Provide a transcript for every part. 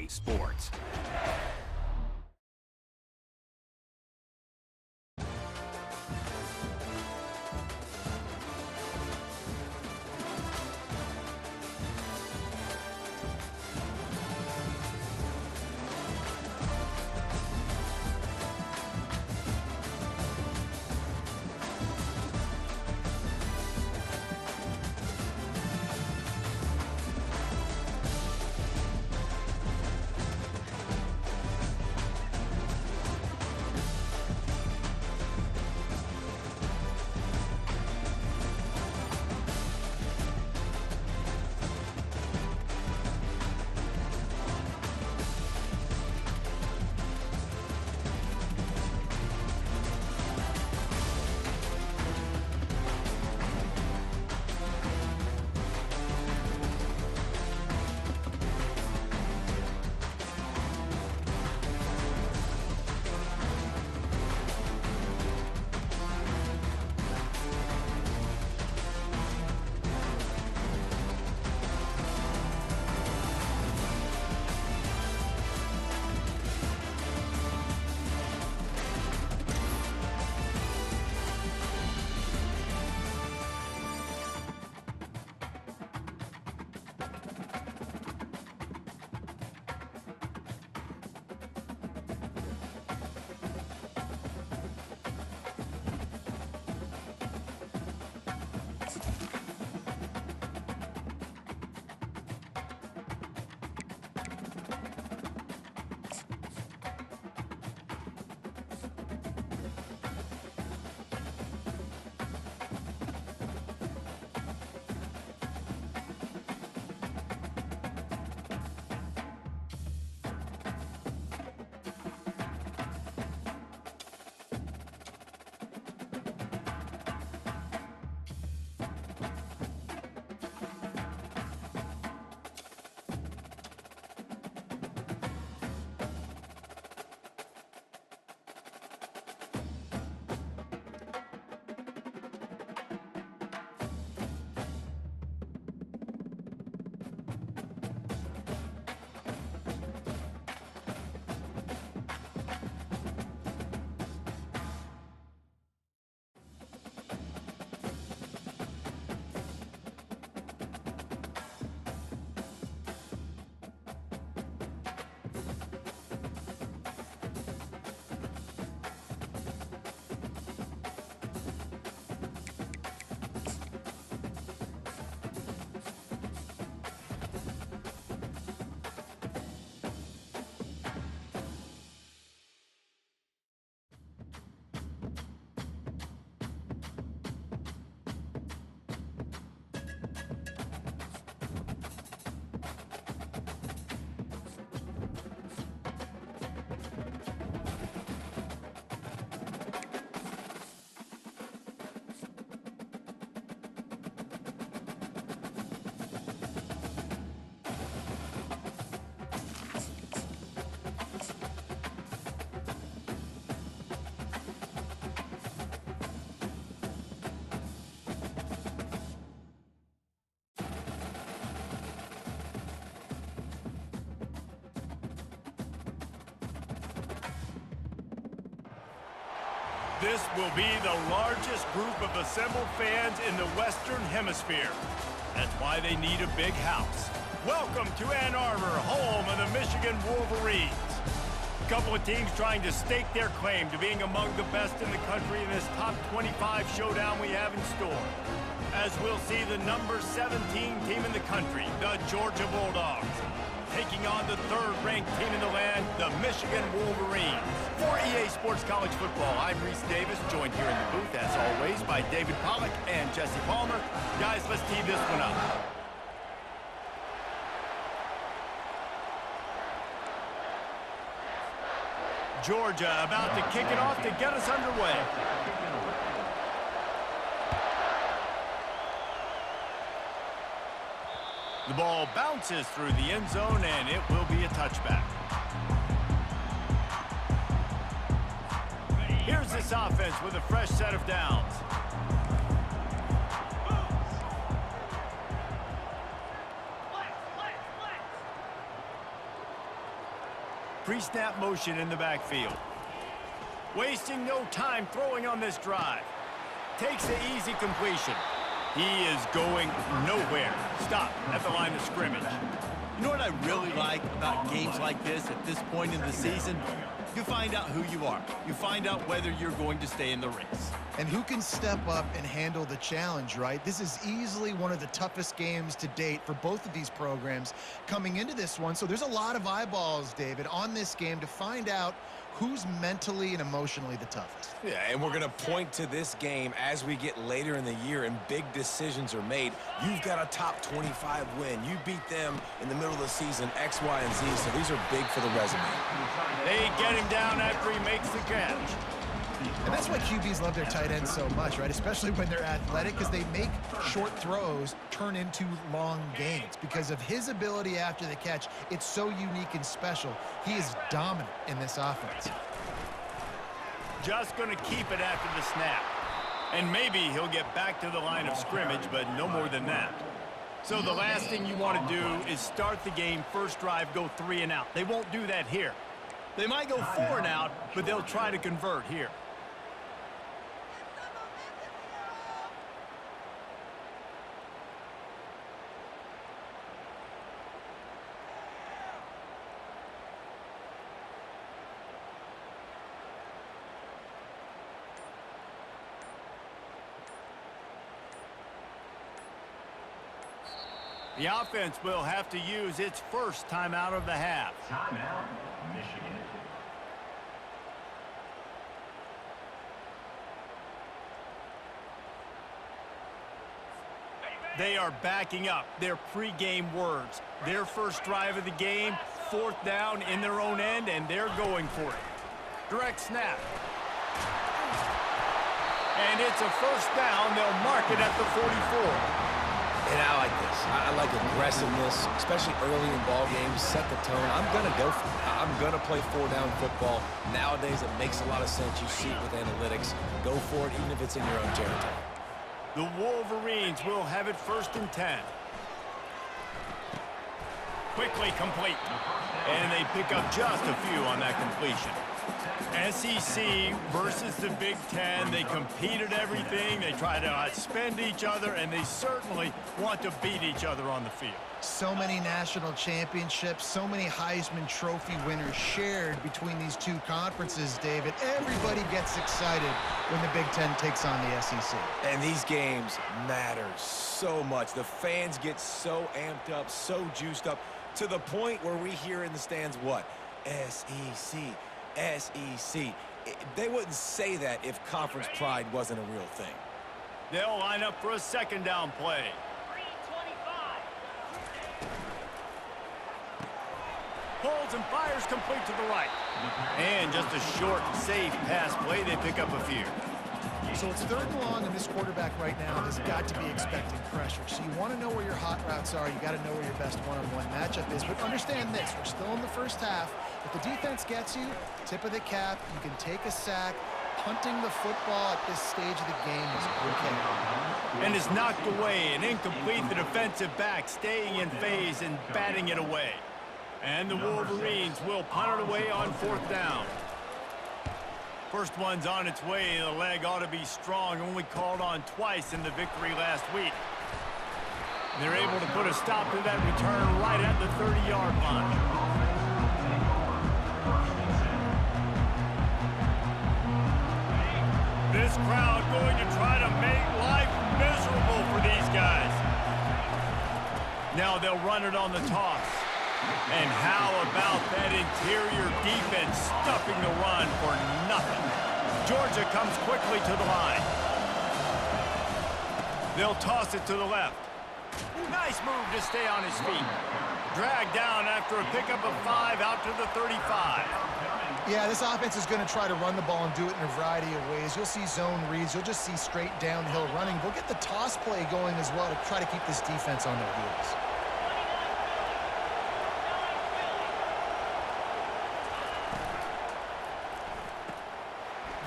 Sports. This will be the largest group of assembled fans in the Western Hemisphere. That's why they need a big house. Welcome to Ann Arbor, home of the Michigan Wolverines. A couple of teams trying to stake their claim to being among the best in the country in this top 25 showdown we have in store. As we'll see the number 17 team in the country, the Georgia Bulldogs, taking on the third-ranked team in the land, the Michigan Wolverines. For EA Sports College Football, I'm Reese Davis, joined here in the booth, as always, by David Pollack and Jesse Palmer. Guys, let's tee this one up. Georgia about to kick it off to get us underway. The ball bounces through the end zone, and it will be a touchback. Here's this offense with a fresh set of downs. pre-snap motion in the backfield. Wasting no time throwing on this drive. Takes the easy completion. He is going nowhere. Stop at the line of scrimmage. You know what I really like about games like this at this point in the season? You find out who you are. You find out whether you're going to stay in the race. And who can step up and handle the challenge, right? This is easily one of the toughest games to date for both of these programs coming into this one. So there's a lot of eyeballs, David, on this game to find out who's mentally and emotionally the toughest. Yeah, and we're going to point to this game as we get later in the year and big decisions are made. You've got a top 25 win. You beat them in the middle of the season, X, Y, and Z, so these are big for the resume. They get him down after he makes the catch. And that's why QBs love their tight ends so much, right? Especially when they're athletic, because they make short throws turn into long gains. Because of his ability after the catch, it's so unique and special. He is dominant in this offense. Just going to keep it after the snap. And maybe he'll get back to the line of scrimmage, but no more than that. So the last thing you want to do is start the game, first drive, go 3 and out. They won't do that here. They might go 4 and out, but they'll try to convert here. The offense will have to use its first timeout of the half. Timeout, Michigan. They are backing up their pregame words. Their first drive of the game, 4th down in their own end, and they're going for it. Direct snap. And it's a first down. They'll mark it at the 44. And I like this. I like aggressiveness, especially early in ball games. Set the tone. I'm going to go for it. I'm going to play 4-down football. Nowadays, it makes a lot of sense. You see it with analytics. Go for it, even if it's in your own territory. The Wolverines will have it 1st and 10. Quickly complete. And they pick up just a few on that completion. SEC versus the Big Ten. They compete at everything. They try to outspend each other, and they certainly want to beat each other on the field. So many national championships, so many Heisman Trophy winners shared between these two conferences, David. Everybody gets excited when the Big Ten takes on the SEC. And these games matter so much. The fans get so amped up, so juiced up, to the point where we hear in the stands what? SEC. SEC. They wouldn't say that if conference pride wasn't a real thing. They'll line up for a 2nd down play. Pulls and fires complete to the right. And just a short, safe pass play. They pick up a few. So it's 3rd and long, and this quarterback right now has got to be expecting pressure. So you want to know where your hot routes are. You got to know where your best one-on-one matchup is. But understand this, we're still in the first half. If the defense gets you, tip of the cap, you can take a sack. Punting the football at this stage of the game is okay. And is knocked away and incomplete. The defensive back staying in phase and batting it away. And the Wolverines will punt it away on 4th down. First one's on its way. The leg ought to be strong. Only called on twice in the victory last week. They're able to put a stop to that return right at the 30-yard line. This crowd going to try to make life miserable for these guys. Now they'll run it on the toss. And how about that interior defense stuffing the run for nothing? Georgia comes quickly to the line. They'll toss it to the left. Nice move to stay on his feet. Dragged down after a pickup of 5 out to the 35. Yeah, this offense is going to try to run the ball and do it in a variety of ways. You'll see zone reads. You'll just see straight downhill running. We'll get the toss play going as well to try to keep this defense on their heels.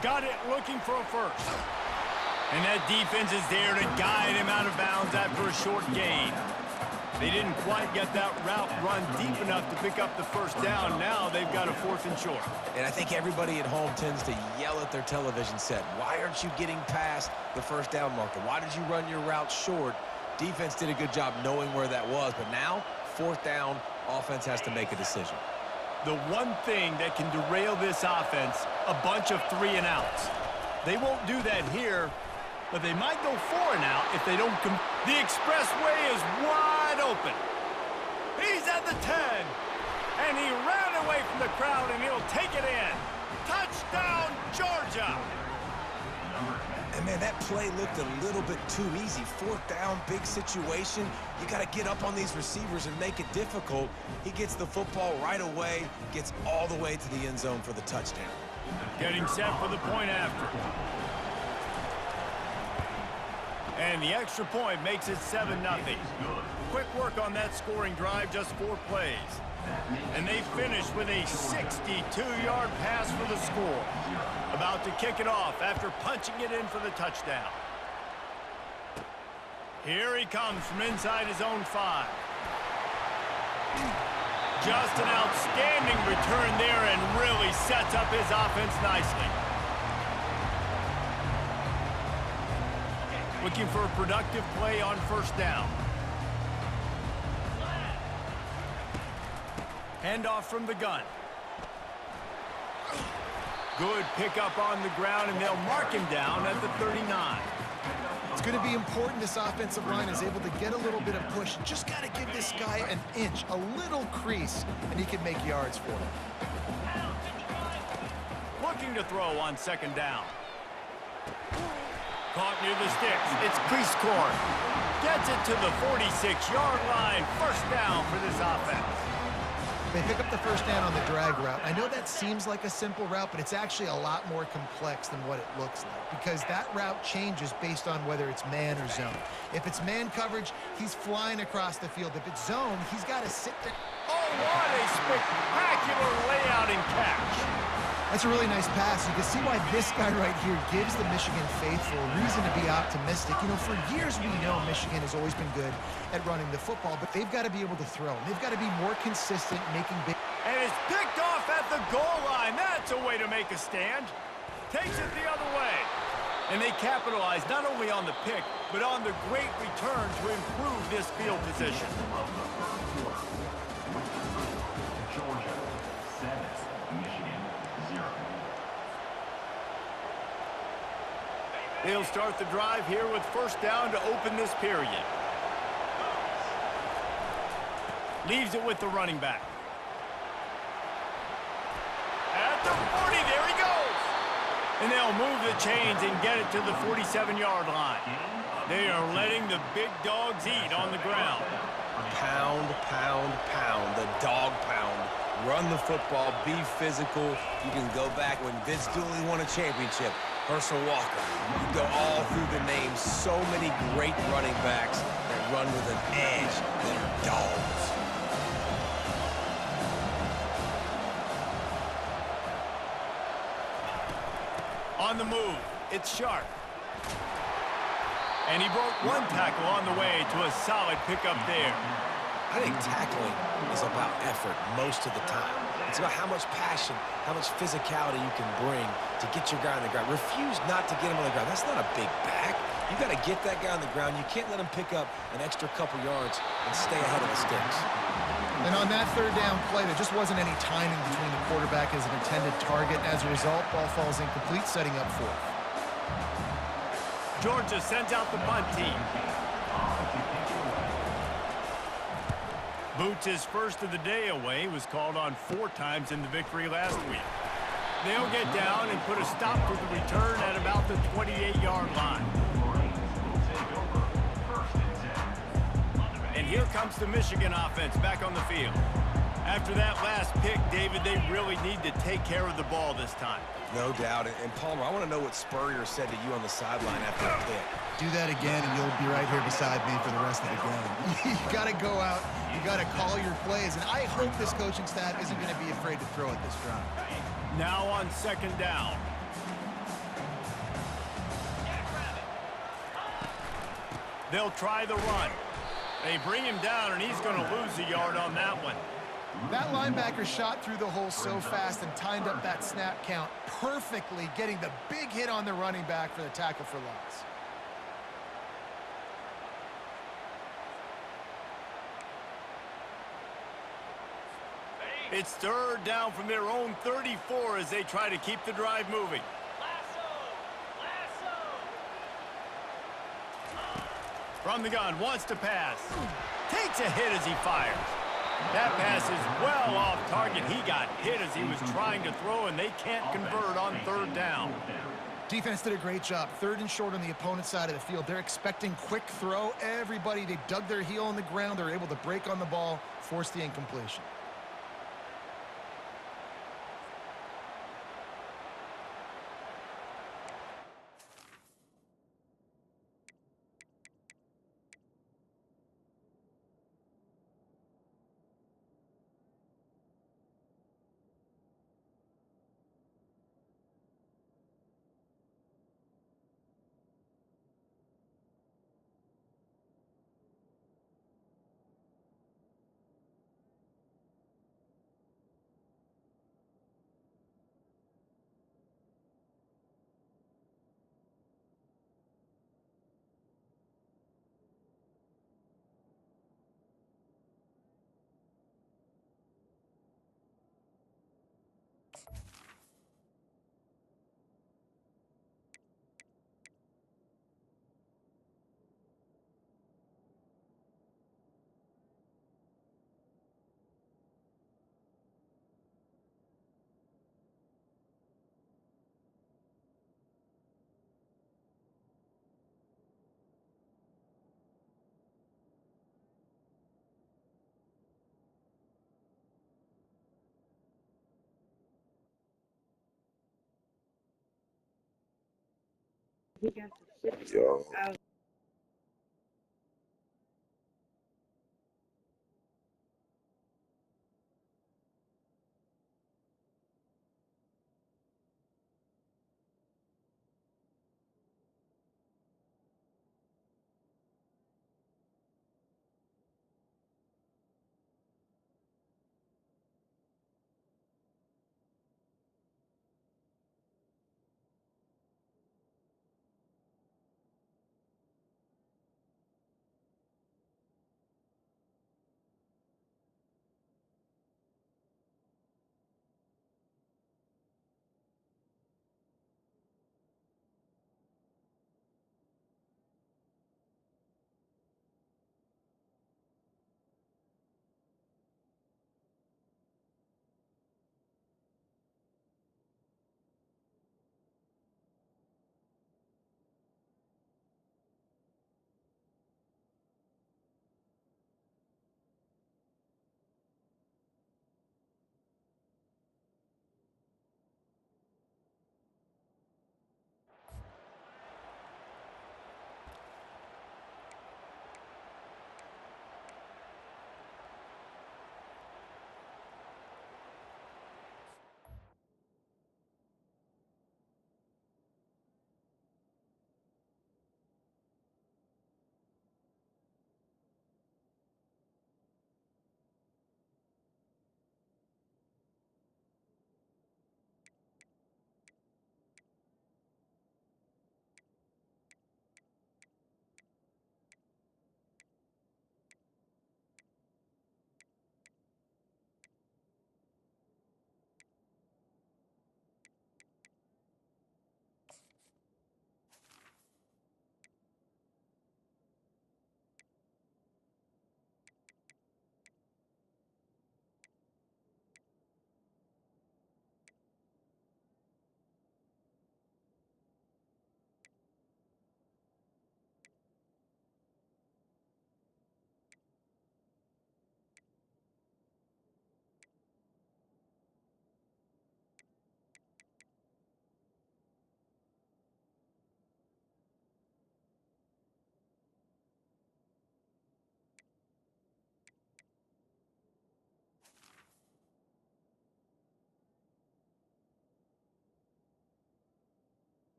Got it, looking for a first. And that defense is there to guide him out of bounds after a short gain. They didn't quite get that route run deep enough to pick up the first down. Now they've got a 4th and short. And I think everybody at home tends to yell at their television set. Why aren't you getting past the first down marker? Why did you run your route short? Defense did a good job knowing where that was, but now, 4th down, offense has to make a decision. The one thing that can derail this offense, a bunch of 3 and outs. They won't do that here, but they might go 4 and out if they don't come. The expressway is wide open. He's at the 10, and he ran away from the crowd, and he'll take it in. Touchdown, Georgia! And, man, that play looked a little bit too easy. 4th down, big situation. You got to get up on these receivers and make it difficult. He gets the football right away, gets all the way to the end zone for the touchdown. Getting set for the point after. And the extra point makes it 7-0. Quick work on that scoring drive, just 4 plays. And they finish with a 62-yard pass for the score. About to kick it off after punching it in for the touchdown. Here he comes from inside his own 5. Just an outstanding return there and really sets up his offense nicely. Looking for a productive play on first down. Handoff from the gun. Good pickup on the ground, and they'll mark him down at the 39. It's going to be important this offensive line is able to get a little bit of push. Just got to give this guy an inch, a little crease, and he can make yards for him. Looking to throw on second down. Caught near the sticks. It's crease corn. Gets it to the 46-yard line. First down for this offense. They pick up the first down on the drag route. I know that seems like a simple route, but it's actually a lot more complex than what it looks like because that route changes based on whether it's man or zone. If it's man coverage, he's flying across the field. If it's zone, he's got to sit there. Oh, what a spectacular layout and catch. That's a really nice pass. You can see why this guy right here gives the Michigan faithful a reason to be optimistic. You know, for years we know Michigan has always been good at running the football, but they've got to be able to throw. They've got to be more consistent, making big... And it's picked off at the goal line. That's a way to make a stand. Takes it the other way. And they capitalize not only on the pick, but on the great return to improve this field position. Georgia 7, Michigan 0. They'll start the drive here with first down to open this period. Leaves it with the running back. At the 40, there he goes. And they'll move the chains and get it to the 47-yard line. They are letting the big dogs eat on the ground. Pound, pound, pound, the dog pound. Run the football, be physical. You can go back when Vince Dooley won a championship. Herschel Walker. You go all through the names. So many great running backs that run with an edge that are dogs. On the move, it's Sharp. And he broke one tackle on the way to a solid pickup there. I think tackling is about effort most of the time. It's about how much passion, how much physicality you can bring to get your guy on the ground. Refuse not to get him on the ground. That's not a big back. You got to get that guy on the ground. You can't let him pick up an extra couple yards and stay ahead of the sticks. And on that third down play, there just wasn't any timing between the quarterback and his intended target. As a result, ball falls incomplete, setting up fourth. Georgia sends out the punt team. Boots' first of the day away was called on 4 times in the victory last week. They'll get down and put a stop to the return at about the 28-yard line. And here comes the Michigan offense back on the field. After that last pick, David, they really need to take care of the ball this time. No doubt. And Palmer, I want to know what Spurrier said to you on the sideline after the pick. Do that again, and you'll be right here beside me for the rest of the game. You got to go out. You got to call your plays. And I hope this coaching staff isn't going to be afraid to throw at this drive. Now on second down. They'll try the run. They bring him down, and he's going to lose a yard on that one. That linebacker shot through the hole so fast and timed up that snap count perfectly, getting the big hit on the running back for the tackle for loss. It's third down from their own 34 as they try to keep the drive moving. From the gun, wants to pass. Takes a hit as he fires. That pass is well off target. He got hit as he was trying to throw, and they can't convert on third down. Defense did a great job. Third and short on the opponent's side of the field. They're expecting quick throw. Everybody, they dug their heel on the ground. They're able to break on the ball, force the incompletion. Yo,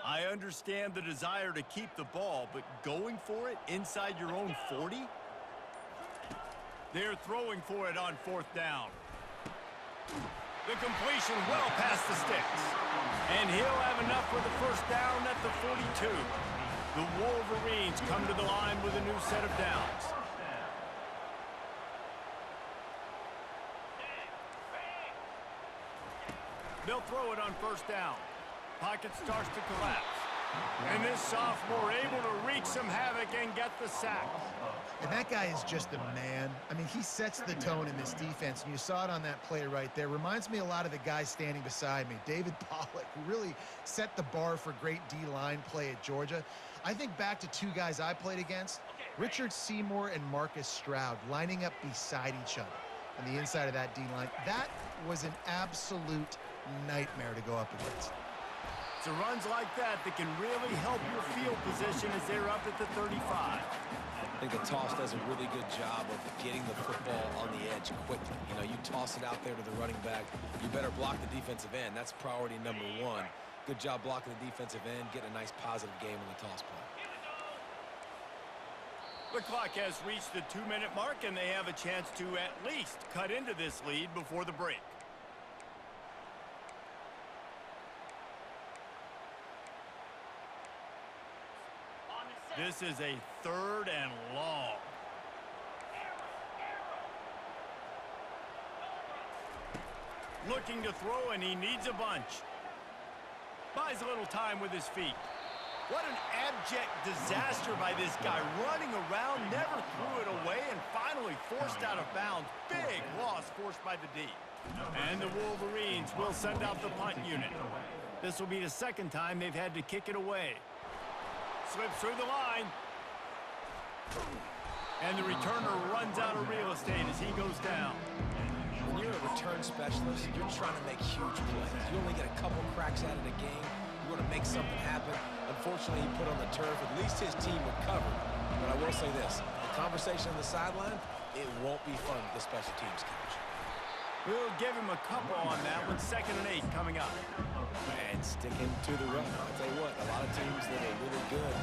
I understand the desire to keep the ball, but going for it inside your own 40? They're throwing for it on 4th down. The completion well past the sticks. And he'll have enough for the 1st down at the 42. The Wolverines come to the line with a new set of downs. They'll throw it on 1st down. Pocket starts to collapse. And this sophomore able to wreak some havoc and get the sack. And that guy is just a man. I mean, he sets the tone in this defense, and you saw it on that play right there. Reminds me a lot of the guy standing beside me, David Pollack, who really set the bar for great D-line play at Georgia. I think back to 2 guys I played against, Richard Seymour and Marcus Stroud, lining up beside each other on the inside of that D-line. That was an absolute nightmare to go up against. It's the runs like that that can really help your field position as they're up at the 35. I think the toss does a really good job of getting the football on the edge quickly. You know, you toss it out there to the running back, you better block the defensive end. That's priority number 1. Good job blocking the defensive end, getting a nice positive game in the toss play. The clock has reached the 2-minute mark, and they have a chance to at least cut into this lead before the break. This is a 3rd and long. Looking to throw, and he needs a bunch. Buys a little time with his feet. What an abject disaster by this guy. Running around, never threw it away, and finally forced out of bounds. Big loss forced by the D. And the Wolverines will send out the punt unit. This will be the 2nd time they've had to kick it away. Slips through the line. And the returner runs out of real estate as he goes down. When you're a return specialist, you're trying to make huge plays. You only get a couple cracks at it a game. You want to make something happen. Unfortunately, he put on the turf. At least his team recovered. But I will say this. The conversation on the sideline, it won't be fun with the special teams coach. We'll give him a couple on that one. 2nd and 8 coming up. And sticking to the run. I'll tell you what, a lot of teams that are really good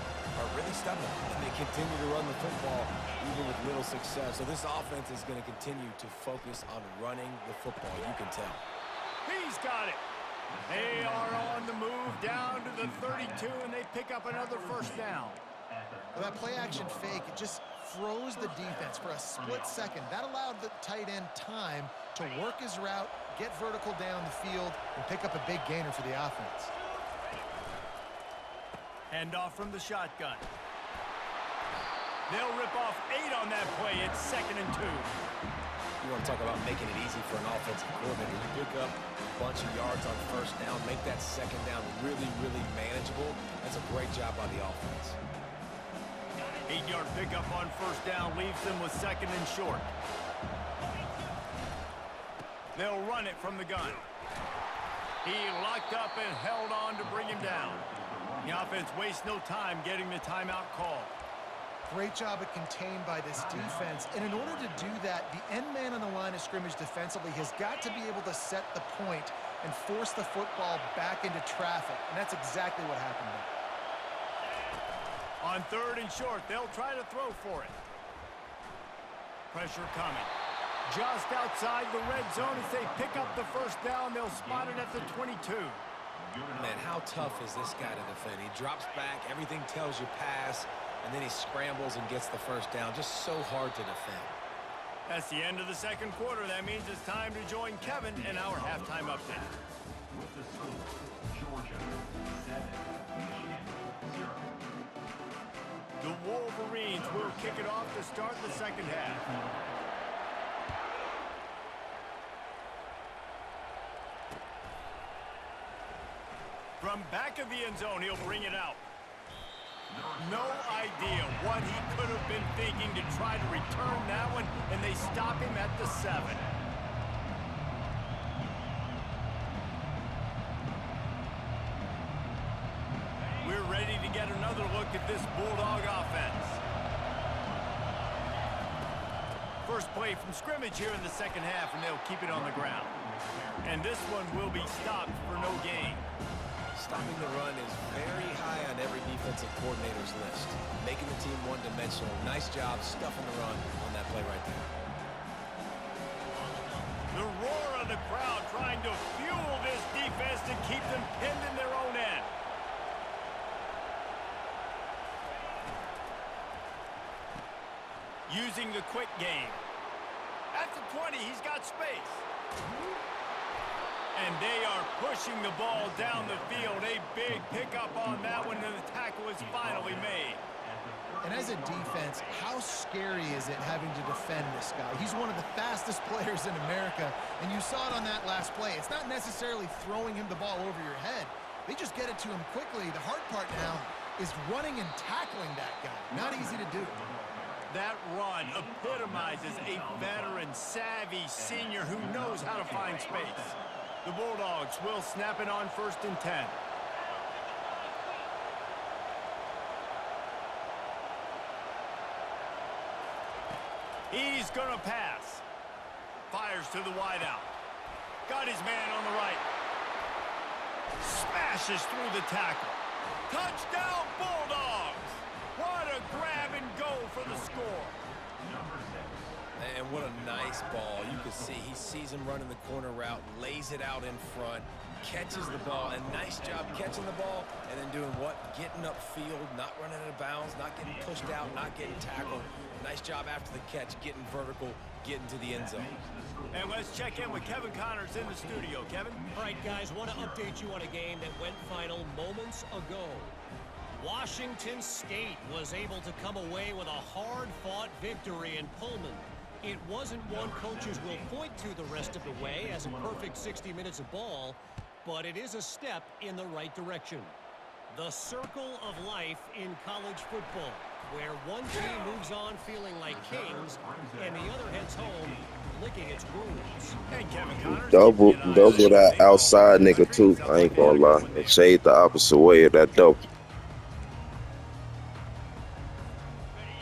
are really stubborn. And they continue to run the football even with little success. So this offense is going to continue to focus on running the football. You can tell. He's got it. They are on the move down to the 32, and they pick up another 1st down. Well, that play-action fake, it just froze the defense for a split second. That allowed the tight end time to work his route, get vertical down the field, and pick up a big gainer for the offense. Hand off from the shotgun. They'll rip off 8 on that play. It's 2nd and 2. You want to talk about making it easy for an offensive coordinator. You pick up a bunch of yards on 1st down, make that 2nd down really, really manageable. That's a great job by the offense. 8-yard pickup on 1st down leaves them with 2nd and short. They'll run it from the gun. He locked up and held on to bring him down. The offense wastes no time getting the timeout call. Great job at contained by this defense. And in order to do that, the end man on the line of scrimmage defensively has got to be able to set the point and force the football back into traffic. And that's exactly what happened there. On 3rd and short, they'll try to throw for it. Pressure coming. Just outside the red zone as they pick up the 1st down. They'll spot it at the 22. Man, how tough is this guy to defend? He drops back, everything tells you pass, and then he scrambles and gets the 1st down. Just so hard to defend. That's the end of the 2nd quarter. That means it's time to join Kevin in our halftime update. With the score, Georgia 7, Michigan 0. The Wolverines will kick it off to start the 2nd half. From back of the end zone, he'll bring it out. No idea what he could have been thinking to try to return that one, and they stop him at the 7. We're ready to get another look at this Bulldog offense. First play from scrimmage here in the 2nd half, and they'll keep it on the ground. And this one will be stopped for no gain. Stopping the run is very high on every defensive coordinator's list. Making the team one-dimensional. Nice job stuffing the run on that play right there. The roar of the crowd trying to fuel this defense to keep them pinned in their own end. Using the quick game. At the 20, he's got space. And they are pushing the ball down the field. A big pickup on that one, and the tackle is finally made. And as a defense, how scary is it having to defend this guy? He's one of the fastest players in America, and you saw it on that last play. It's not necessarily throwing him the ball over your head. They just get it to him quickly. The hard part now is running and tackling that guy. Not easy to do. That run epitomizes a veteran, savvy senior who knows how to find space. The Bulldogs will snap it on 1st and 10. He's going to pass. Fires to the wideout. Got his man on the right. Smashes through the tackle. Touchdown, Bulldogs! What a grab and go for the score. And what a nice ball. You can see he sees him running the corner route, lays it out in front, catches the ball, and nice job catching the ball, and then doing what? Getting upfield, not running out of bounds, not getting pushed out, not getting tackled. Nice job after the catch, getting vertical, getting to the end zone. And let's check in with Kevin Connors in the studio. Kevin? All right, guys, want to update you on a game that went final moments ago. Washington State was able to come away with a hard-fought victory in Pullman. It wasn't one coaches will point to the rest of the way as a perfect 60 minutes of ball, but it is a step in the right direction. The circle of life in college football, where one team moves on feeling like kings and the other heads home licking its wounds. And Kevin Connors. Double that outside nigga too. I ain't gonna lie. And shade the opposite way of that double.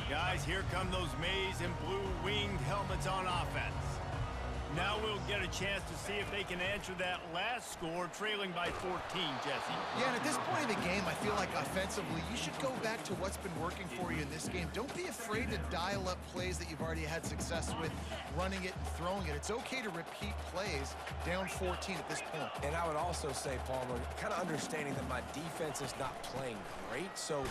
Guys, here come those maize and blue winged helmets on offense. Now we'll get a chance to see if they can answer that last score, trailing by 14, Jesse. Yeah, and at this point of the game, I feel like offensively, you should go back to what's been working for you in this game. Don't be afraid to dial up plays that you've already had success with, running it and throwing it. It's okay to repeat plays down 14 at this point. And I would also say, Palmer, kind of understanding that my defense is not playing great. So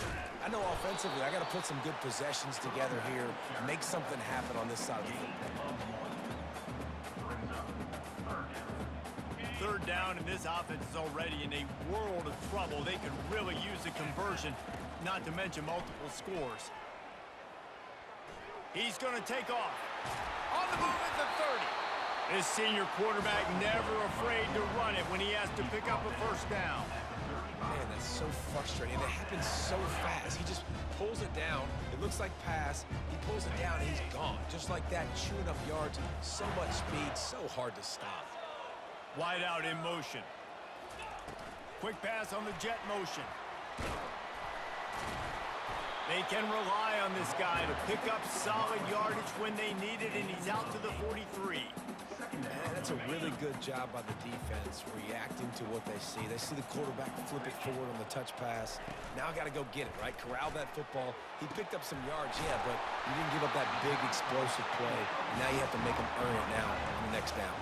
I know offensively, I got to put some good possessions together here, make something happen on this side of the football. Third down, and this offense is already in a world of trouble. They could really use a conversion, not to mention multiple scores. He's going to take off. On the move at the 30. This senior quarterback never afraid to run it when he has to pick up a first down. Man, that's so frustrating. It happens so fast. He just pulls it down. It looks like pass. He pulls it down, and he's gone. Just like that, chewing up yards. So much speed, so hard to stop. Wide out in motion. Quick pass on the jet motion. They can rely on this guy to pick up solid yardage when they need it, and he's out to the 43. Man, that's a really good job by the defense, reacting to what they see. They see the quarterback flip it forward on the touch pass. Now I got to go get it, right? Corral that football. He picked up some yards, yeah, but he didn't give up that big explosive play. Now you have to make him earn it now on the next down.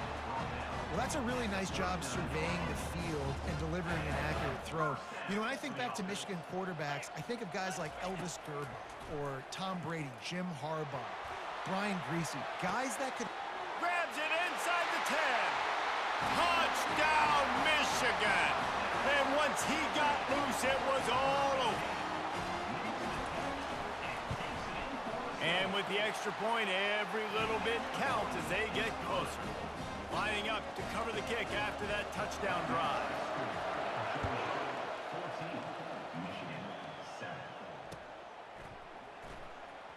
Well, that's a really nice job surveying the field and delivering an accurate throw. You know, when I think back to Michigan quarterbacks, I think of guys like Elvis Grbac or Tom Brady, Jim Harbaugh, Brian Griese, guys that could... Grabs it inside the 10. Touchdown, Michigan. And once he got loose, it was all over. And with the extra point, every little bit counts as they get closer. Lining up to cover the kick after that touchdown drive.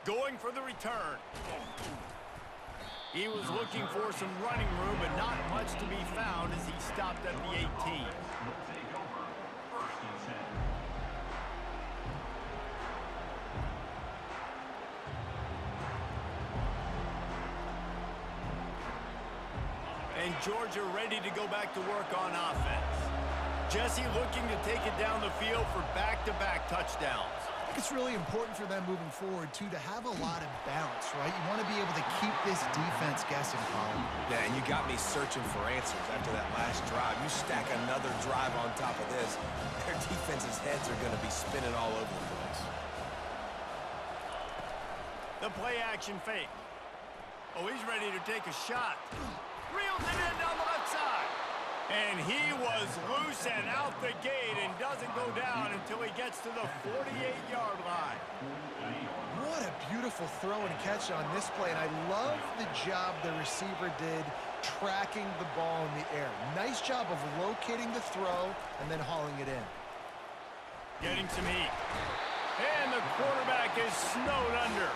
Going for the return. He was looking for some running room, but not much to be found as he stopped at the 18. And Georgia ready to go back to work on offense. Jesse looking to take it down the field for back-to-back touchdowns. I think it's really important for them moving forward, too, to have a lot of balance, right? You want to be able to keep this defense guessing, Colin. Yeah, and you got me searching for answers after that last drive. You stack another drive on top of this, their defense's heads are going to be spinning all over the place. The play-action fake. Oh, he's ready to take a shot. Reels it in down the left side. And he was loose and out the gate and doesn't go down until he gets to the 48-yard line. What a beautiful throw and catch on this play, and I love the job the receiver did tracking the ball in the air. Nice job of locating the throw and then hauling it in. Getting some heat. And the quarterback is snowed under.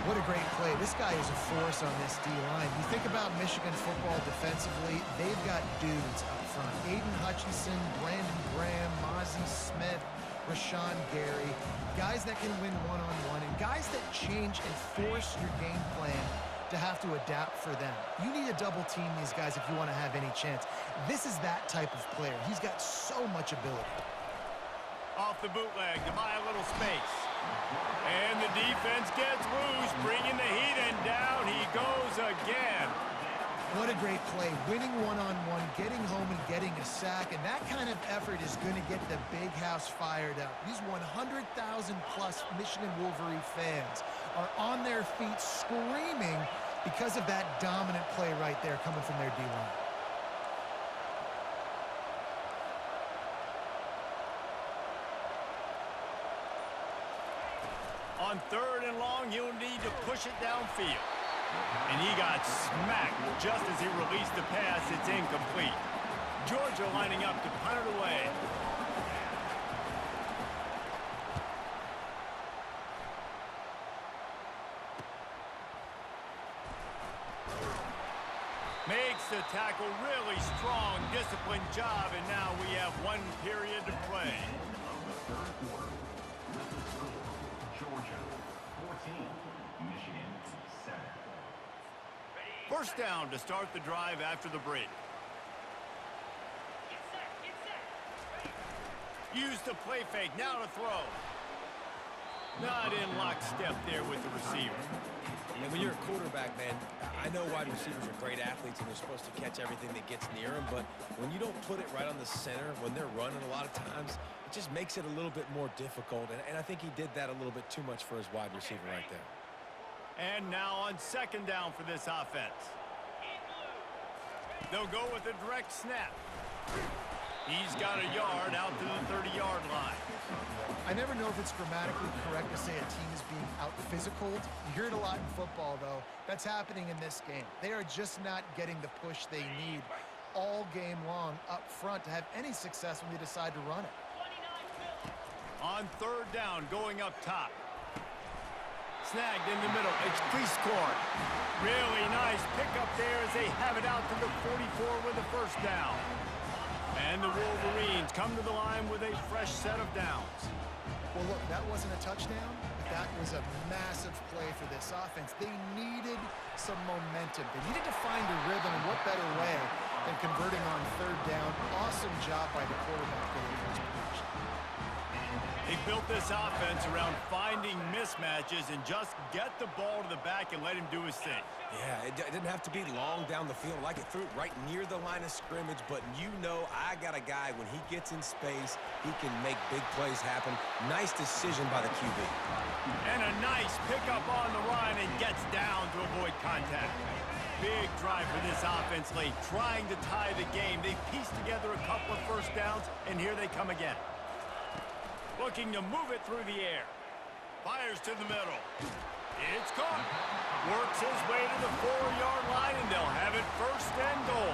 What a great play. This guy is a force on this D-line. You think about Michigan football defensively, they've got dudes up front. Aiden Hutchinson, Brandon Graham, Mozzie Smith, Rashawn Gary. Guys that can win one-on-one and guys that change and force your game plan to have to adapt for them. You need to double team these guys if you want to have any chance. This is that type of player. He's got so much ability. Off the bootleg to buy a little space. And the defense gets loose, bringing the heat, and down he goes again. What a great play. Winning one-on-one, getting home and getting a sack, and that kind of effort is going to get the big house fired up. These 100,000-plus Michigan Wolverine fans are on their feet screaming because of that dominant play right there coming from their D-line. On 3rd and long, he'll need to push it downfield. And he got smacked just as he released the pass. It's incomplete. Georgia lining up to punt it away. Makes the tackle really strong, disciplined job, and now we have 1 period to play. Georgia 14, Michigan 7. First down to start the drive after the break. Use the play fake, now to throw. Not in lockstep there with the receiver. And when you're a quarterback, man, I know wide receivers are great athletes and they're supposed to catch everything that gets near them, but when you don't put it right on the center, when they're running a lot of times, it just makes it a little bit more difficult, and I think he did that a little bit too much for his wide receiver right there. And now on 2nd down for this offense. They'll go with a direct snap. He's got a yard out to the 30-yard line. I never know if it's grammatically correct to say a team is being out-physicaled. You hear it a lot in football, though. That's happening in this game. They are just not getting the push they need all game long up front to have any success when they decide to run it. On 3rd down, going up top. Snagged in the middle. It's Prieskorn. Really nice pickup there as they have it out to the 44 with the first down. And the Wolverines come to the line with a fresh set of downs. Well, look, that wasn't a touchdown, but that was a massive play for this offense. They needed some momentum. They needed to find a rhythm, and what better way than converting on 3rd down. Awesome job by the quarterback getting first position. They built this offense around finding mismatches and just get the ball to the back and let him do his thing. Yeah, it didn't have to be long down the field. Like it threw it right near the line of scrimmage, but you know I got a guy, when he gets in space, he can make big plays happen. Nice decision by the QB. And a nice pickup on the line and gets down to avoid contact. Big drive for this offense late, trying to tie the game. They pieced together a couple of first downs, and here they come again. Looking to move it through the air. Fires to the middle. It's caught. Works his way to the 4-yard line, and they'll have it 1st and goal.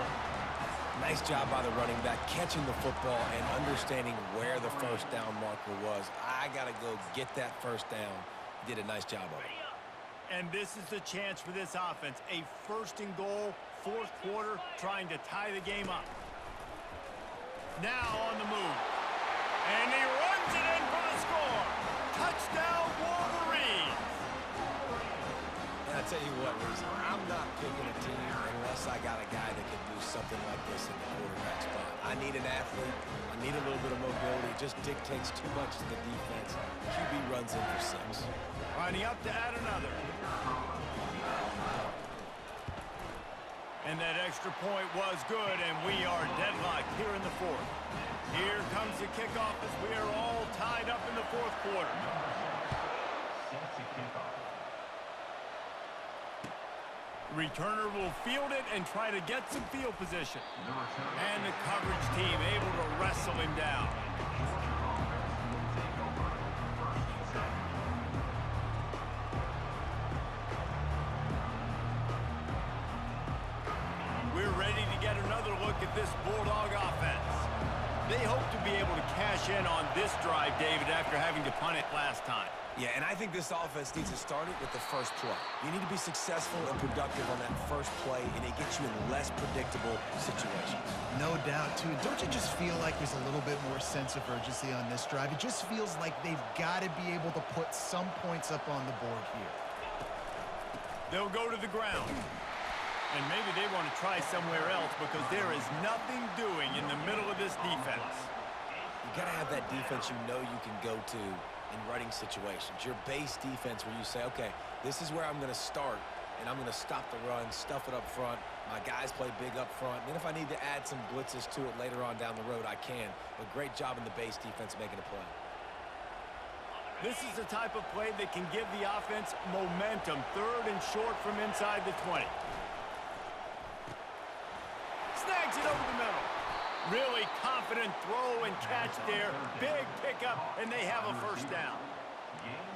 Nice job by the running back, catching the football and understanding where the first down marker was. I got to go get that first down. He did a nice job of it. And this is the chance for this offense. A 1st and goal, 4th quarter, trying to tie the game up. Now on the move. And he runs it in for the score. Touchdown, Wolverines. And I tell you what, Reese, I'm I'm not picking a team unless I got a guy that can do something like this in the quarterback spot. I need an athlete. I need a little bit of mobility. It just dictates too much to the defense. QB runs in for 6. Lining up to add another. And that extra point was good, and we are deadlocked here in the 4th. Here comes the kickoff as we are all tied up in the 4th quarter. Set to kickoff. Returner will field it and try to get some field position. The return. And the coverage team able to wrestle him down. We're ready to get another look at this Bulldog offense. They hope to be able to cash in on this drive, David, after having to punt it last time. Yeah, and I think this offense needs to start it with the first play. You need to be successful and productive on that first play, and it gets you in less predictable situations. No doubt, too. Don't you just feel like there's a little bit more sense of urgency on this drive? It just feels like they've got to be able to put some points up on the board here. They'll go to the ground. And maybe they want to try somewhere else because there is nothing doing in the middle of this defense. You got to have that defense you know you can go to in running situations. Your base defense where you say, okay, this is where I'm going to start, and I'm going to stop the run, stuff it up front. My guys play big up front. And then if I need to add some blitzes to it later on down the road, I can. But great job in the base defense making a play. This is the type of play that can give the offense momentum. 3rd and short from inside the 20. Snags it over the middle. Really confident throw and catch there. Big pickup, and they have a first down.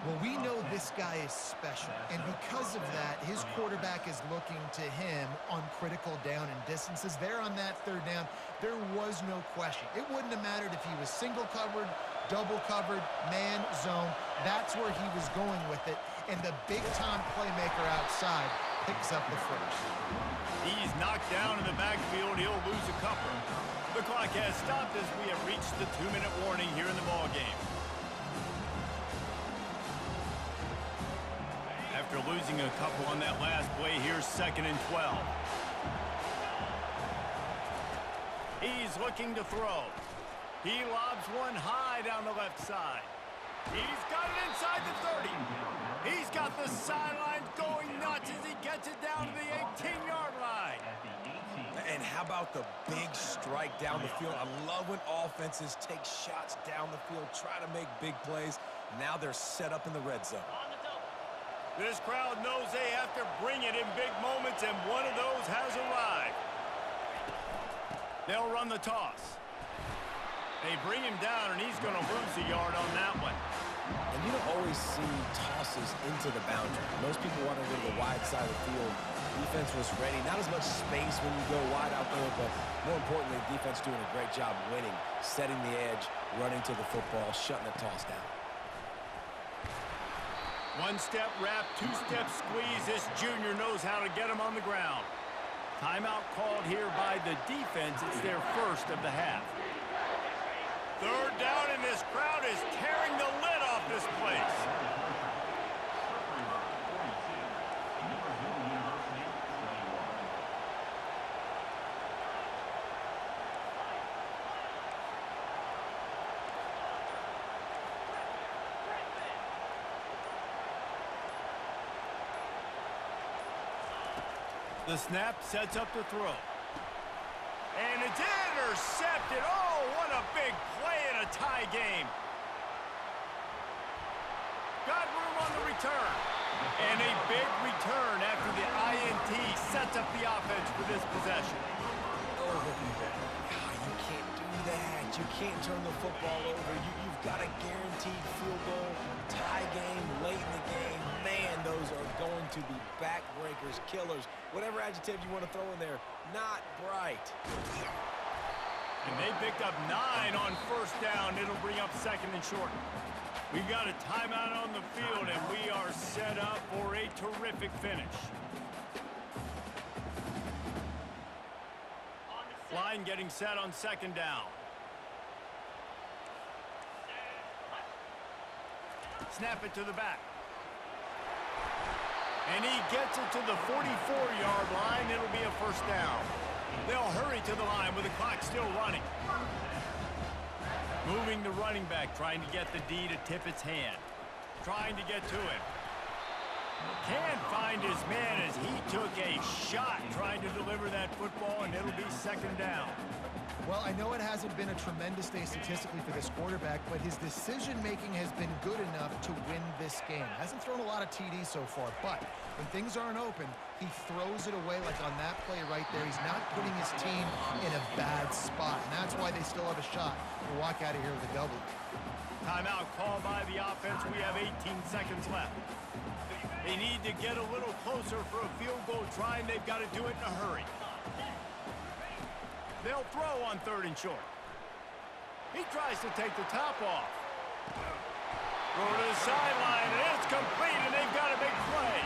Well, we know this guy is special, and because of that, his quarterback is looking to him on critical down and distances. There on that 3rd down, there was no question. It wouldn't have mattered if he was single covered, double covered, man, zone. That's where he was going with it, and the big-time playmaker outside picks up the first. He's knocked down in the backfield. He'll lose a couple. The clock has stopped as we have reached the 2-minute warning here in the ballgame. After losing a couple on that last play, here's 2nd and 12. He's looking to throw. He lobs one high down the left side. He's got it inside the 30. He's got the sidelines going nuts as he gets it down to the 18-yard line. And how about the big strike down the field? I love when offenses take shots down the field, try to make big plays. Now they're set up in the red zone. This crowd knows they have to bring it in big moments, and one of those has arrived. They'll run the toss. They bring him down, and he's going to lose a yard on that one. And you don't always see tosses into the boundary. Most people want to go to the wide side of the field. Defense was ready. Not as much space when you go wide out there, but more importantly, defense doing a great job winning, setting the edge, running to the football, shutting the toss down. One-step wrap, two-step squeeze. This junior knows how to get him on the ground. Timeout called here by the defense. It's their first of the half. 3rd down, and this crowd is tearing the lid off this place. The snap sets up the throw. And it's intercepted. Oh, what a big play in a tie game. Got room on the return. And a big return after the INT sets up the offense for this possession. Oh, you can't do that. You can't turn the football over. You've got a guaranteed field goal, tie game, late in the game. Man, those are going to be backbreakers, killers, whatever adjective you want to throw in there. Not bright. And they picked up 9 on 1st down. It'll bring up 2nd and short. We've got a timeout on the field, and we are set up for a terrific finish. Line getting set on 2nd down. Snap it to the back. And he gets it to the 44-yard line. It'll be a first down. They'll hurry to the line with the clock still running. Moving the running back, trying to get the D to tip its hand. Trying to get to him. Can't find his man as he took a shot trying to deliver that football, and it'll be second down. Well, I know it hasn't been a tremendous day statistically for this quarterback, but his decision-making has been good enough to win this game. Hasn't thrown a lot of TDs so far, but when things aren't open, he throws it away like on that play right there. He's not putting his team in a bad spot, and that's why they still have a shot to walk out of here with a W. Timeout called by the offense. We have 18 seconds left. They need to get a little closer for a field goal try, and they've got to do it in a hurry. They'll throw on 3rd and short. He tries to take the top off. Throw to the sideline, and it's complete, and they've got a big play.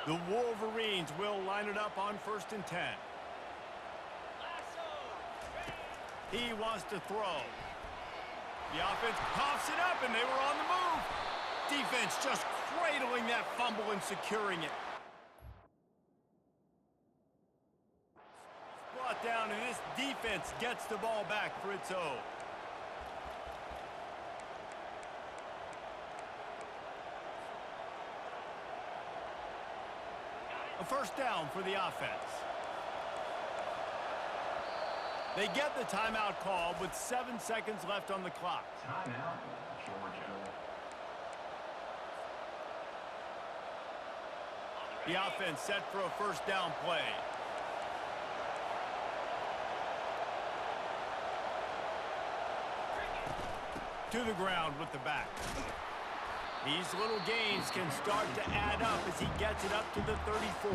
The Wolverines will line it up on 1st and 10. He wants to throw. The offense coughs it up, and they were on the move. Defense just cradling that fumble and securing it. Brought down, and this defense gets the ball back for its own. A first down for the offense. They get the timeout call with 7 seconds left on the clock. Timeout, Georgia. The offense set for a first down play. To the ground with the back. These little gains can start to add up as he gets it up to the 34.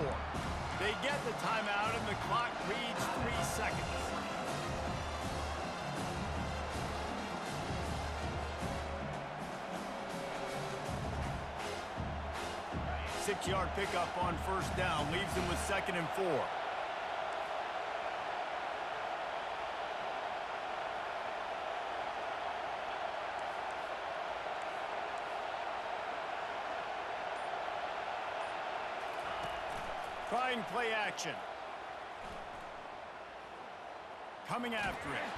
They get the timeout, and the clock reads 3 seconds. Six-yard pickup on first down leaves them with 2nd and 4. Trying play action. Coming after it.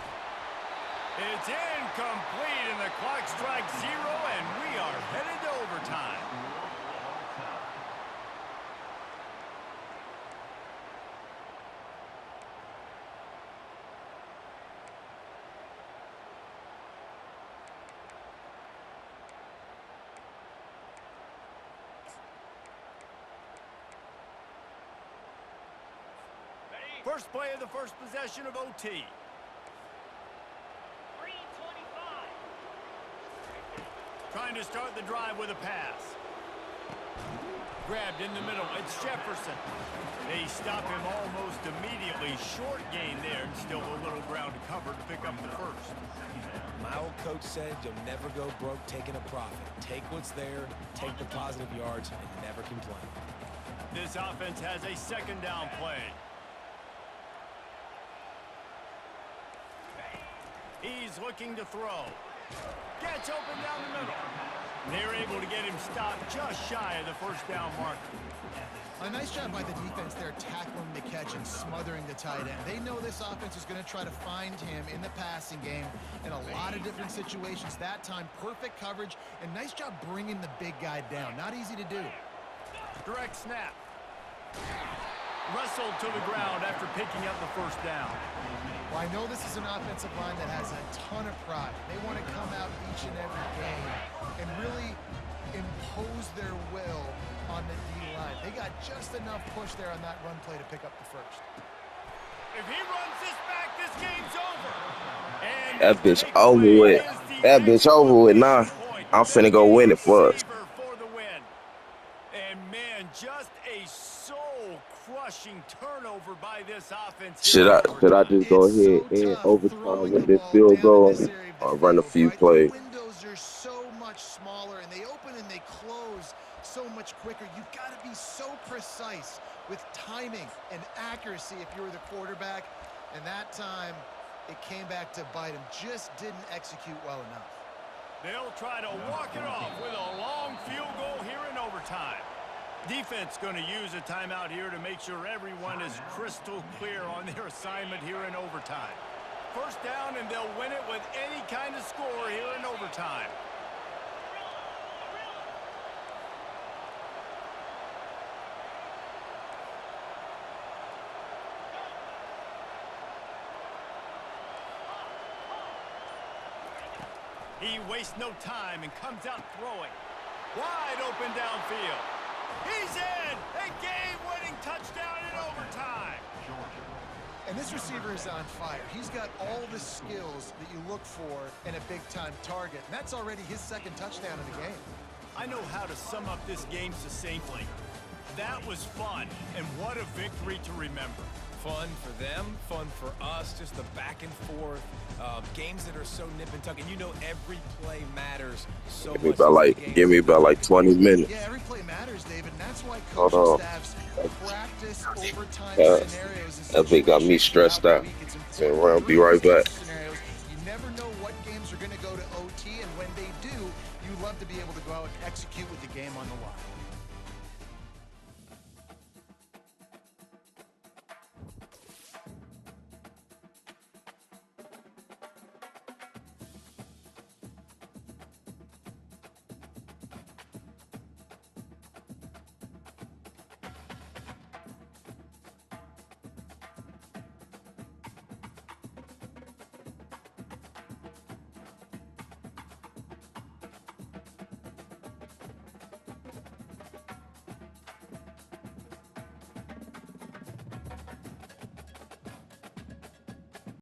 It's incomplete, and the clock strikes 0, and we are headed to overtime. First play of the first possession of OT. 3:25. Trying to start the drive with a pass. Grabbed in the middle. It's Jefferson. They stop him almost immediately. Short gain there, and still a little ground to cover to pick up the first. My old coach said you'll never go broke taking a profit. Take what's there, take the positive yards, and never complain. This offense has a second down play. He's looking to throw. Gets open down the middle. They're able to get him stopped just shy of the first down marker. A nice job by the defense there, tackling the catch and smothering the tight end. They know this offense is going to try to find him in the passing game in a lot of different situations. That time, perfect coverage, and nice job bringing the big guy down. Not easy to do. Direct snap. Wrestled to the ground after picking up the first down. Well, I know this is an offensive line that has a ton of pride. They want to come out each and every game and really impose their will on the D-line. They got just enough push there on that run play to pick up the first. If he runs this back, this game's over. And That bitch over with. That bitch over with. Nah, I'm finna go win it for us. For the win. And man, just a soul-crushing turnover by this offense. Should I just go ahead and overtime with this field goal or run a few plays? The windows are so much smaller, and they open and they close so much quicker. You've got to be so precise with timing and accuracy if you're the quarterback. And that time, it came back to bite him. Just didn't execute well enough. They'll try to walk it off with a long field goal here in overtime. Defense going to use a timeout here to make sure everyone is crystal clear on their assignment here in overtime. First down, and they'll win it with any kind of score here in overtime. He wastes no time and comes out throwing. Wide open downfield. He's in! A game-winning touchdown in overtime. And this receiver is on fire. He's got all the skills that you look for in a big-time target. And that's already his second touchdown of the game. I know how to sum up this game succinctly. That was fun, and what a victory to remember. Fun for them, fun for us, just the back and forth, games that are so nip and tuck, and you know every play matters so much. Give me about like 20 minutes. Yeah, every play matters, David, and that's why Hold coaching on. staffs practice overtime scenarios. in That thing got me situations stressed throughout out. the week. It's important Turn around, to be right read back. these scenarios. You never know what games are going to go to OT, and when they do, you love to be able to go out and execute with the game on the line.